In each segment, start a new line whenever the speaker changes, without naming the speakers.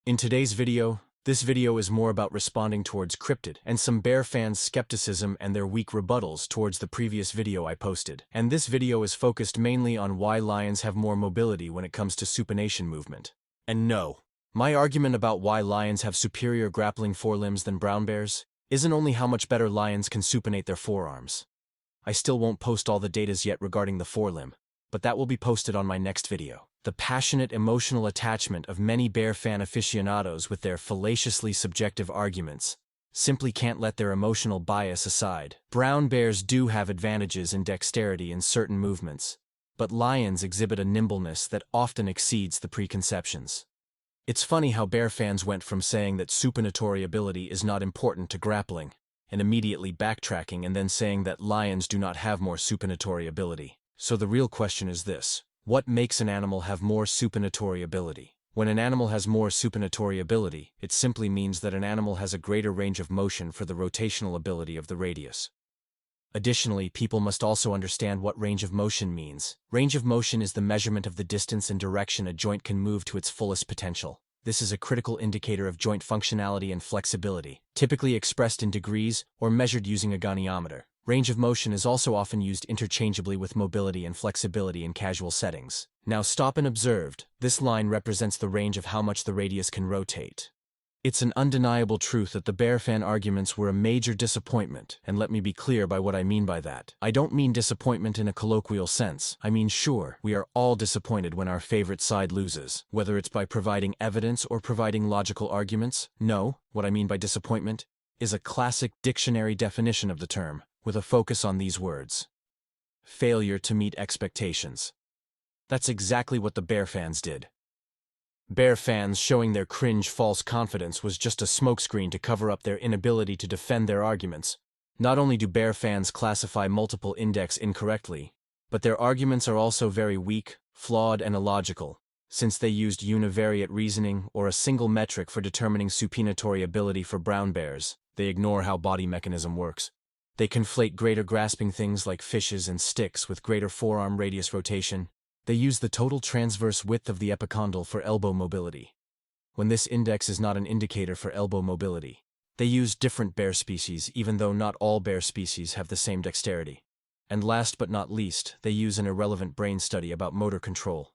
In today's video, this video is more about responding towards cryptid and some bear fans' skepticism and their weak rebuttals towards the previous video I posted. And this video is focused mainly on why lions have more mobility when it comes to supination movement. And no, my argument about why lions have superior grappling forelimbs than brown bears isn't only how much better lions can supinate their forearms. I still won't post all the datas yet regarding the forelimb, but that will be posted on my next video. The passionate emotional attachment of many bear fan aficionados with their fallaciously subjective arguments simply can't let their emotional bias aside. Brown bears do have advantages in dexterity in certain movements, but lions exhibit a nimbleness that often exceeds the preconceptions. It's funny how bear fans went from saying that supinatory ability is not important to grappling, and immediately backtracking and then saying that lions do not have more supinatory ability. So the real question is this: what makes an animal have more supinatory ability? When an animal has more supinatory ability, it simply means that an animal has a greater range of motion for the rotational ability of the radius. Additionally, people must also understand what range of motion means. Range of motion is the measurement of the distance and direction a joint can move to its fullest potential. This is a critical indicator of joint functionality and flexibility, typically expressed in degrees or measured using a goniometer. Range of motion is also often used interchangeably with mobility and flexibility in casual settings. Now stop and observe. This line represents the range of how much the radius can rotate. It's an undeniable truth that the bear fan arguments were a major disappointment, and let me be clear by what I mean by that. I don't mean disappointment in a colloquial sense. I mean, sure, we are all disappointed when our favorite side loses, whether it's by providing evidence or providing logical arguments. No, what I mean by disappointment is a classic dictionary definition of the term, with a focus on these words: failure to meet expectations. That's exactly what the bear fans did. Bear fans showing their cringe false confidence was just a smokescreen to cover up their inability to defend their arguments. Not only do bear fans classify multiple index incorrectly, but their arguments are also very weak, flawed, and illogical, since they used univariate reasoning or a single metric for determining supinatory ability for brown bears. They ignore how body mechanism works. They conflate greater grasping things like fishes and sticks with greater forearm radius rotation. They use the total transverse width of the epicondyle for elbow mobility, when this index is not an indicator for elbow mobility. They use different bear species, even though not all bear species have the same dexterity. And last but not least, they use an irrelevant brain study about motor control,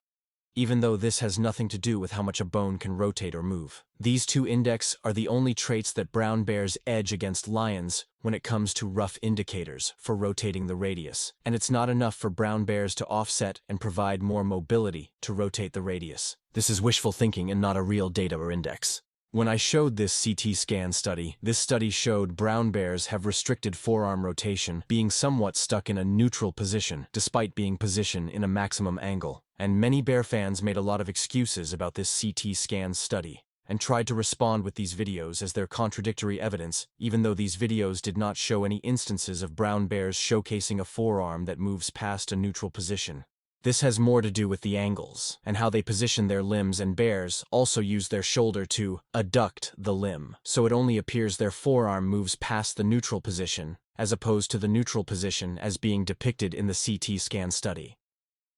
even though this has nothing to do with how much a bone can rotate or move. These two index are the only traits that brown bears edge against lions when it comes to rough indicators for rotating the radius, and it's not enough for brown bears to offset and provide more mobility to rotate the radius. This is wishful thinking and not a real data or index. When I showed this CT scan study, this study showed brown bears have restricted forearm rotation, being somewhat stuck in a neutral position, despite being positioned in a maximum angle. And many bear fans made a lot of excuses about this CT scan study, and tried to respond with these videos as their contradictory evidence, even though these videos did not show any instances of brown bears showcasing a forearm that moves past a neutral position. This has more to do with the angles, and how they position their limbs, and bears also use their shoulder to adduct the limb, so it only appears their forearm moves past the neutral position, as opposed to the neutral position as being depicted in the CT scan study.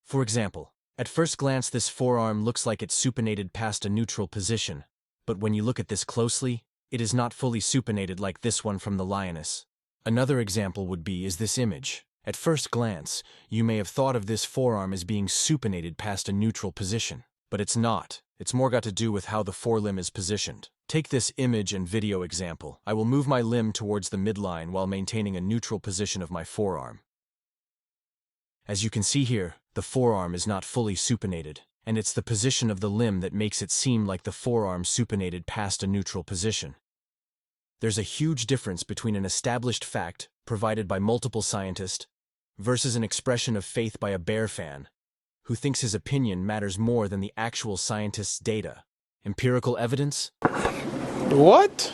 For example, at first glance this forearm looks like it's supinated past a neutral position, but when you look at this closely, it is not fully supinated like this one from the lioness. Another example would be this image. At first glance, you may have thought of this forearm as being supinated past a neutral position, but it's not. It's more got to do with how the forelimb is positioned. Take this image and video example. I will move my limb towards the midline while maintaining a neutral position of my forearm. As you can see here, the forearm is not fully supinated, and it's the position of the limb that makes it seem like the forearm supinated past a neutral position. There's a huge difference between an established fact provided by multiple scientists versus an expression of faith by a bear fan who thinks his opinion matters more than the actual scientist's data. Empirical evidence?
What?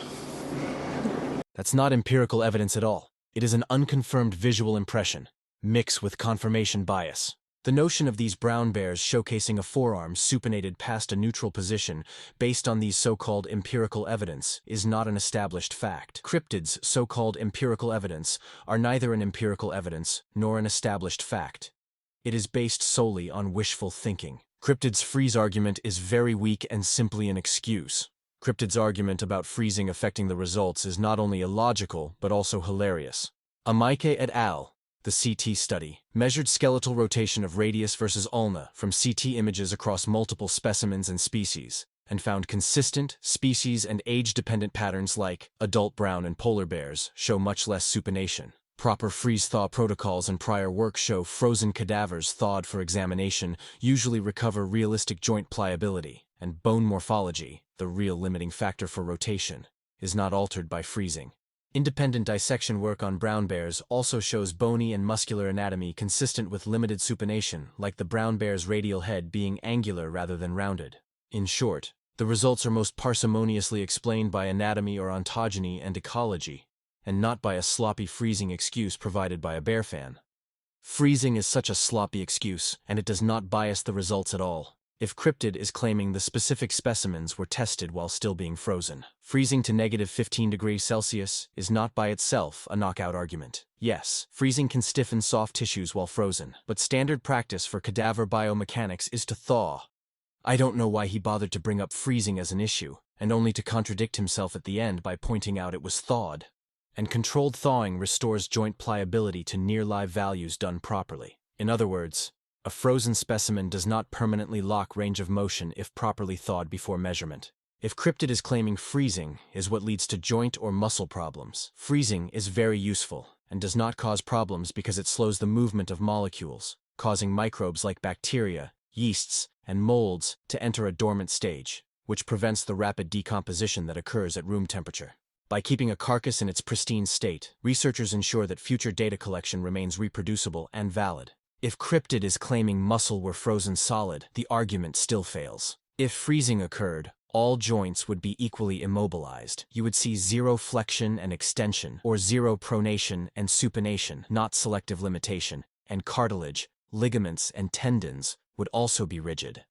That's not empirical evidence at all. It is an unconfirmed visual impression, mixed with confirmation bias. The notion of these brown bears showcasing a forearm supinated past a neutral position based on these so-called empirical evidence is not an established fact. Cryptids' so-called empirical evidence are neither an empirical evidence nor an established fact. It is based solely on wishful thinking. Cryptids' freeze argument is very weak and simply an excuse. Cryptid's argument about freezing affecting the results is not only illogical, but also hilarious. Amaike et al., the CT study, measured skeletal rotation of radius versus ulna from CT images across multiple specimens and species, and found consistent, species and age-dependent patterns like adult brown and polar bears show much less supination. Proper freeze-thaw protocols and prior work show frozen cadavers thawed for examination usually recover realistic joint pliability, and bone morphology, the real limiting factor for rotation, is not altered by freezing. Independent dissection work on brown bears also shows bony and muscular anatomy consistent with limited supination, like the brown bear's radial head being angular rather than rounded. In short, the results are most parsimoniously explained by anatomy or ontogeny and ecology, and not by a sloppy freezing excuse provided by a bear fan. Freezing is such a sloppy excuse, and it does not bias the results at all. If Cryptid is claiming the specific specimens were tested while still being frozen, freezing to -15 degrees Celsius is not by itself a knockout argument. Yes, freezing can stiffen soft tissues while frozen, but standard practice for cadaver biomechanics is to thaw. I don't know why he bothered to bring up freezing as an issue, and only to contradict himself at the end by pointing out it was thawed. And controlled thawing restores joint pliability to near-live values done properly. In other words, a frozen specimen does not permanently lock range of motion if properly thawed before measurement. If Cryptid is claiming freezing is what leads to joint or muscle problems, freezing is very useful and does not cause problems because it slows the movement of molecules, causing microbes like bacteria, yeasts, and molds to enter a dormant stage, which prevents the rapid decomposition that occurs at room temperature. By keeping a carcass in its pristine state, researchers ensure that future data collection remains reproducible and valid. If Cryptid is claiming muscle were frozen solid, the argument still fails. If freezing occurred, all joints would be equally immobilized. You would see zero flexion and extension, or zero pronation and supination, not selective limitation, and cartilage, ligaments, and tendons would also be rigid.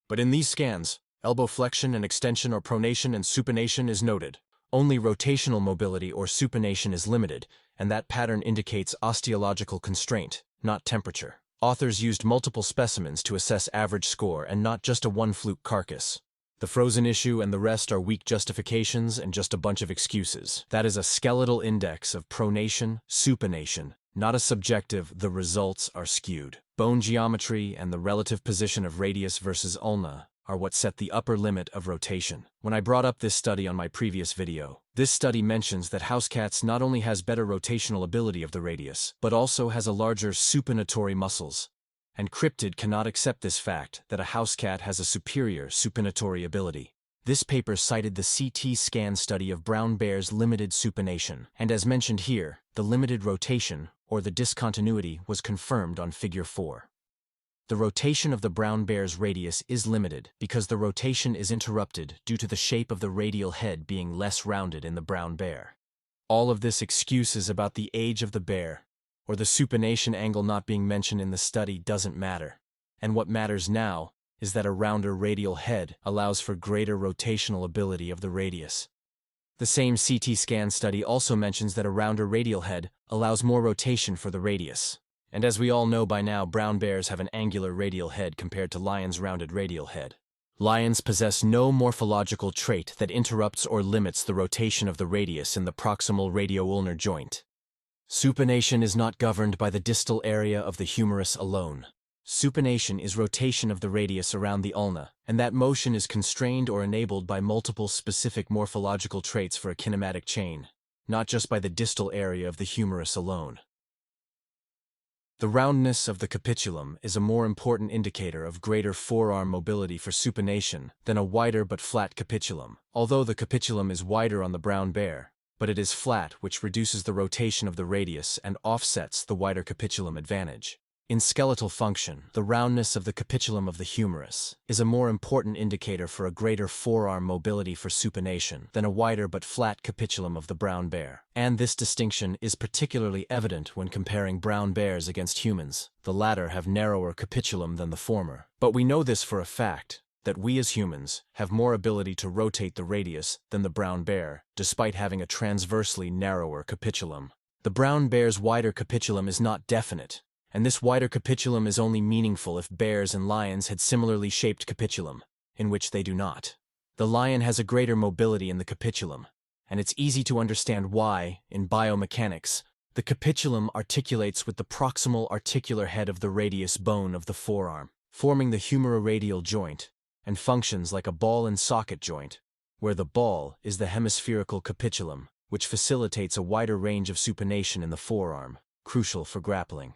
But in these scans, elbow flexion and extension or pronation and supination is noted. Only rotational mobility or supination is limited, and that pattern indicates osteological constraint, not temperature. Authors used multiple specimens to assess average score and not just a one-fluke carcass. The frozen issue and the rest are weak justifications and just a bunch of excuses. That is a skeletal index of pronation, supination, not a subjective "the results are skewed." Bone geometry and the relative position of radius versus ulna are what set the upper limit of rotation. When I brought up this study on my previous video, this study mentions that house cats not only has better rotational ability of the radius, but also has a larger supinatory muscles. And Cryptid cannot accept this fact that a house cat has a superior supinatory ability. This paper cited the CT scan study of brown bears' limited supination, and as mentioned here, the limited rotation, or the discontinuity, was confirmed on Figure 4. The rotation of the brown bear's radius is limited because the rotation is interrupted due to the shape of the radial head being less rounded in the brown bear. All of this excuses about the age of the bear, or the supination angle not being mentioned in the study doesn't matter. And what matters now is that a rounder radial head allows for greater rotational ability of the radius. The same CT scan study also mentions that a rounder radial head allows more rotation for the radius. And as we all know by now, brown bears have an angular radial head compared to lions' rounded radial head. Lions possess no morphological trait that interrupts or limits the rotation of the radius in the proximal radio-ulnar joint. Supination is not governed by the distal area of the humerus alone. Supination is rotation of the radius around the ulna, and that motion is constrained or enabled by multiple specific morphological traits for a kinematic chain, not just by the distal area of the humerus alone. The roundness of the capitulum is a more important indicator of greater forearm mobility for supination than a wider but flat capitulum, although the capitulum is wider on the brown bear, but it is flat, which reduces the rotation of the radius and offsets the wider capitulum advantage. In skeletal function, the roundness of the capitulum of the humerus is a more important indicator for a greater forearm mobility for supination than a wider but flat capitulum of the brown bear. And this distinction is particularly evident when comparing brown bears against humans. The latter have narrower capitulum than the former. But we know this for a fact, that we as humans have more ability to rotate the radius than the brown bear, despite having a transversely narrower capitulum. The brown bear's wider capitulum is not definite, and this wider capitulum is only meaningful if bears and lions had similarly shaped capitulum, in which they do not. The lion has a greater mobility in the capitulum, and it's easy to understand why, in biomechanics, the capitulum articulates with the proximal articular head of the radius bone of the forearm, forming the humeroradial joint, and functions like a ball and socket joint, where the ball is the hemispherical capitulum, which facilitates a wider range of supination in the forearm, crucial for grappling.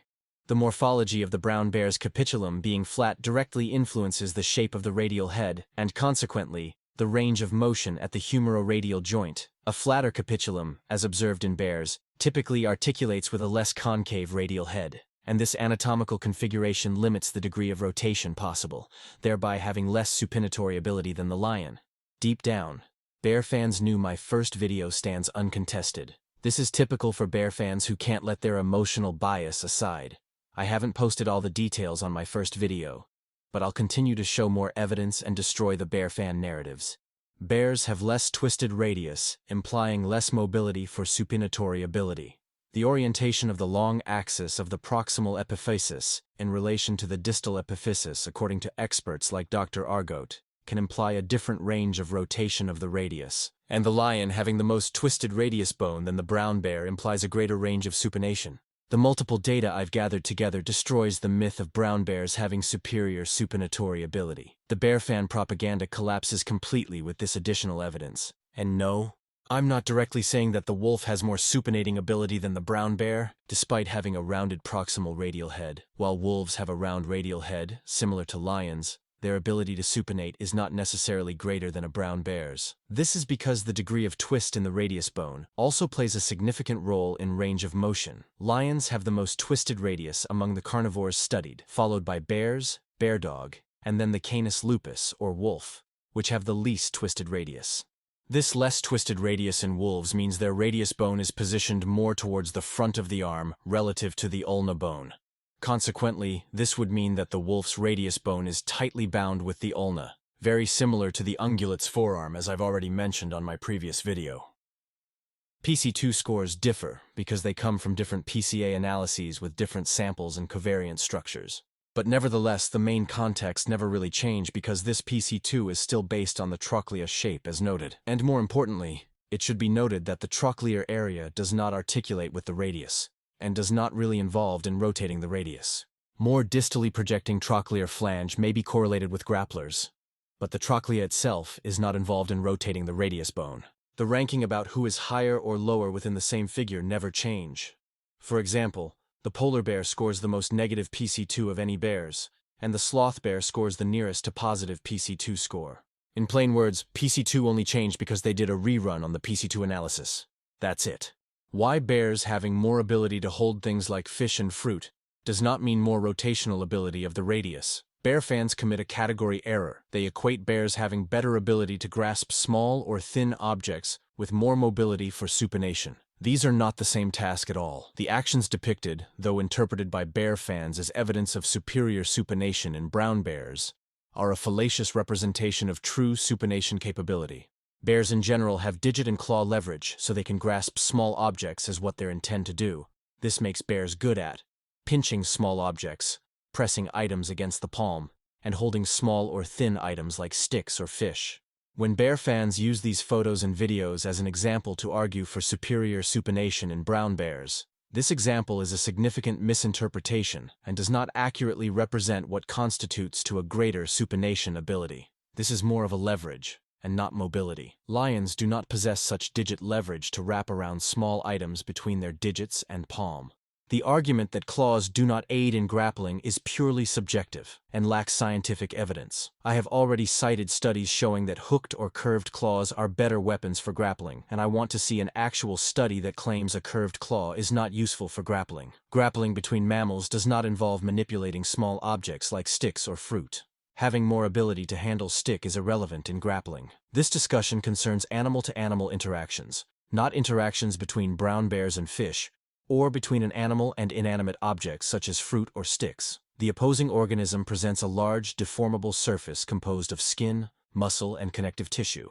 The morphology of the brown bear's capitulum being flat directly influences the shape of the radial head, and consequently, the range of motion at the humeroradial joint. A flatter capitulum, as observed in bears, typically articulates with a less concave radial head, and this anatomical configuration limits the degree of rotation possible, thereby having less supinatory ability than the lion. Deep down, bear fans knew my first video stands uncontested. This is typical for bear fans who can't let their emotional bias aside. I haven't posted all the details on my first video, but I'll continue to show more evidence and destroy the bear fan narratives. Bears have less twisted radius, implying less mobility for supinatory ability. The orientation of the long axis of the proximal epiphysis in relation to the distal epiphysis, according to experts like Dr. Argot, can imply a different range of rotation of the radius. And the lion having the most twisted radius bone than the brown bear implies a greater range of supination. The multiple data I've gathered together destroys the myth of brown bears having superior supinatory ability. The bear fan propaganda collapses completely with this additional evidence. And no, I'm not directly saying that the wolf has more supinating ability than the brown bear, despite having a rounded proximal radial head. While wolves have a round radial head, similar to lions, their ability to supinate is not necessarily greater than a brown bear's. This is because the degree of twist in the radius bone also plays a significant role in range of motion. Lions have the most twisted radius among the carnivores studied, followed by bears, bear dog, and then the Canis lupus, or wolf, which have the least twisted radius. This less twisted radius in wolves means their radius bone is positioned more towards the front of the arm relative to the ulna bone. Consequently, this would mean that the wolf's radius bone is tightly bound with the ulna, very similar to the ungulate's forearm, as I've already mentioned on my previous video. PC2 scores differ because they come from different PCA analyses with different samples and covariance structures. But nevertheless, the main context never really changed because this PC2 is still based on the Trochlear shape as noted. And more importantly, it should be noted that the Trochlear area does not articulate with the radius, and does not really involved in rotating the radius. More distally projecting trochlear flange may be correlated with grapplers, but the trochlea itself is not involved in rotating the radius bone. The ranking about who is higher or lower within the same figure never change. For example, the polar bear scores the most negative PC2 of any bears, and the sloth bear scores the nearest to positive PC2 score. In plain words, PC2 only changed because they did a rerun on the PC2 analysis. That's it. Why bears having more ability to hold things like fish and fruit does not mean more rotational ability of the radius. Bear fans commit a category error. They equate bears having better ability to grasp small or thin objects with more mobility for supination. These are not the same task at all. The actions depicted, though interpreted by bear fans as evidence of superior supination in brown bears, are a fallacious representation of true supination capability. Bears in general have digit and claw leverage, so they can grasp small objects as what they intend to do. This makes bears good at pinching small objects, pressing items against the palm, and holding small or thin items like sticks or fish. When bear fans use these photos and videos as an example to argue for superior supination in brown bears, this example is a significant misinterpretation and does not accurately represent what constitutes to a greater supination ability. This is more of a leverage, and not mobility. Lions do not possess such digit leverage to wrap around small items between their digits and palm. The argument that claws do not aid in grappling is purely subjective and lacks scientific evidence. I have already cited studies showing that hooked or curved claws are better weapons for grappling, and I want to see an actual study that claims a curved claw is not useful for grappling. Grappling between mammals does not involve manipulating small objects like sticks or fruit. Having more ability to handle stick is irrelevant in grappling. This discussion concerns animal-to-animal interactions, not interactions between brown bears and fish, or between an animal and inanimate objects such as fruit or sticks. The opposing organism presents a large, deformable surface composed of skin, muscle, and connective tissue,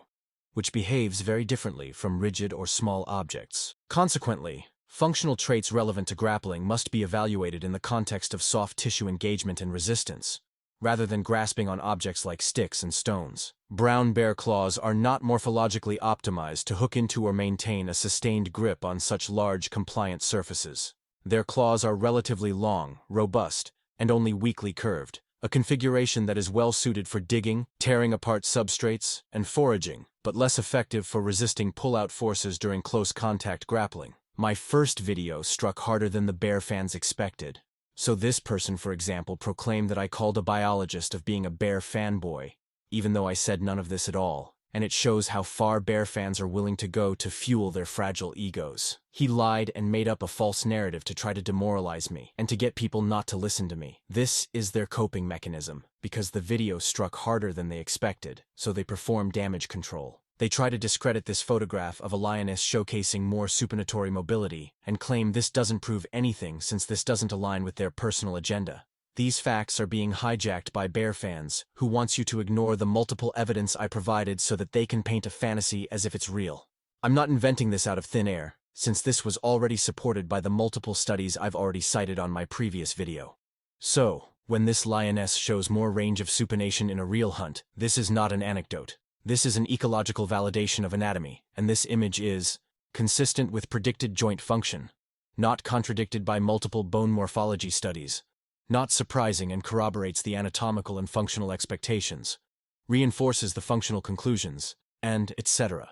which behaves very differently from rigid or small objects. Consequently, functional traits relevant to grappling must be evaluated in the context of soft tissue engagement and resistance, rather than grasping on objects like sticks and stones. Brown bear claws are not morphologically optimized to hook into or maintain a sustained grip on such large, compliant surfaces. Their claws are relatively long, robust, and only weakly curved, a configuration that is well suited for digging, tearing apart substrates, and foraging, but less effective for resisting pull-out forces during close contact grappling. My first video struck harder than the bear fans expected. So this person, for example, proclaimed that I called a biologist of being a bear fanboy, even though I said none of this at all. And it shows how far bear fans are willing to go to fuel their fragile egos. He lied and made up a false narrative to try to demoralize me and to get people not to listen to me. This is their coping mechanism, because the video struck harder than they expected, so they perform damage control. They try to discredit this photograph of a lioness showcasing more supenatory mobility and claim this doesn't prove anything since this doesn't align with their personal agenda. These facts are being hijacked by bear fans, who wants you to ignore the multiple evidence I provided so that they can paint a fantasy as if it's real. I'm not inventing this out of thin air, since this was already supported by the multiple studies I've already cited on my previous video. So, when this lioness shows more range of supination in a real hunt, this is not an anecdote. This is an ecological validation of anatomy, and this image is consistent with predicted joint function, not contradicted by multiple bone morphology studies, not surprising and corroborates the anatomical and functional expectations, reinforces the functional conclusions, and etc.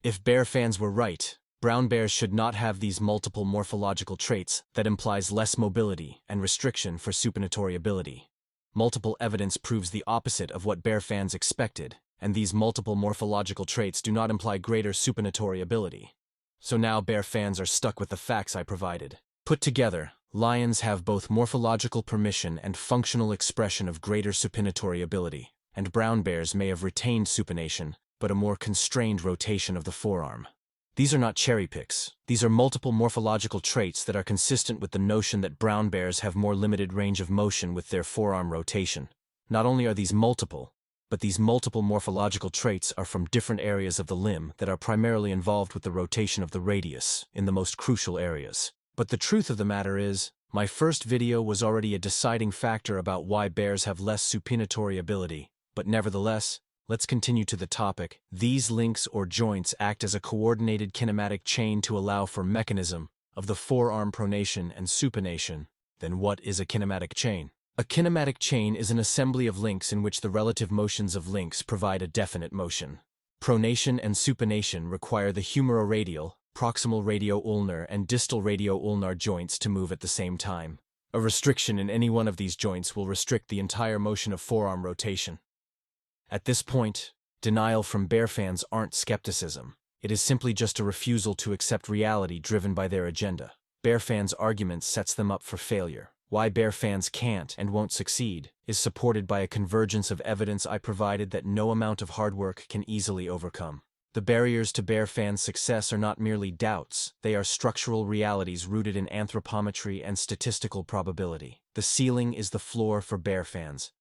If bear fans were right, brown bears should not have these multiple morphological traits that implies less mobility and restriction for supinatory ability. Multiple evidence proves the opposite of what bear fans expected, and these multiple morphological traits do not imply greater supinatory ability. So now bear fans are stuck with the facts I provided. Put together, lions have both morphological permission and functional expression of greater supinatory ability, and brown bears may have retained supination, but a more constrained rotation of the forearm. These are not cherry picks. These are multiple morphological traits that are consistent with the notion that brown bears have more limited range of motion with their forearm rotation. Not only are these multiple, but these multiple morphological traits are from different areas of the limb that are primarily involved with the rotation of the radius in the most crucial areas. But the truth of the matter is, my first video was already a deciding factor about why bears have less supinatory ability, but nevertheless, let's continue to the topic. These links or joints act as a coordinated kinematic chain to allow for mechanism of the forearm pronation and supination. Then what is a kinematic chain? A kinematic chain is an assembly of links in which the relative motions of links provide a definite motion. Pronation and supination require the humeroradial, proximal radio-ulnar and distal radio-ulnar joints to move at the same time. A restriction in any one of these joints will restrict the entire motion of forearm rotation. At this point, denial from bear fans aren't skepticism. It is simply just a refusal to accept reality driven by their agenda. Bear fans' argument sets them up for failure. Why bear fans can't and won't succeed is supported by a convergence of evidence I provided that no amount of hard work can easily overcome. The barriers to bear fans' success are not merely doubts, they are structural realities rooted in anthropometry and statistical probability. The ceiling is the floor for bear fans,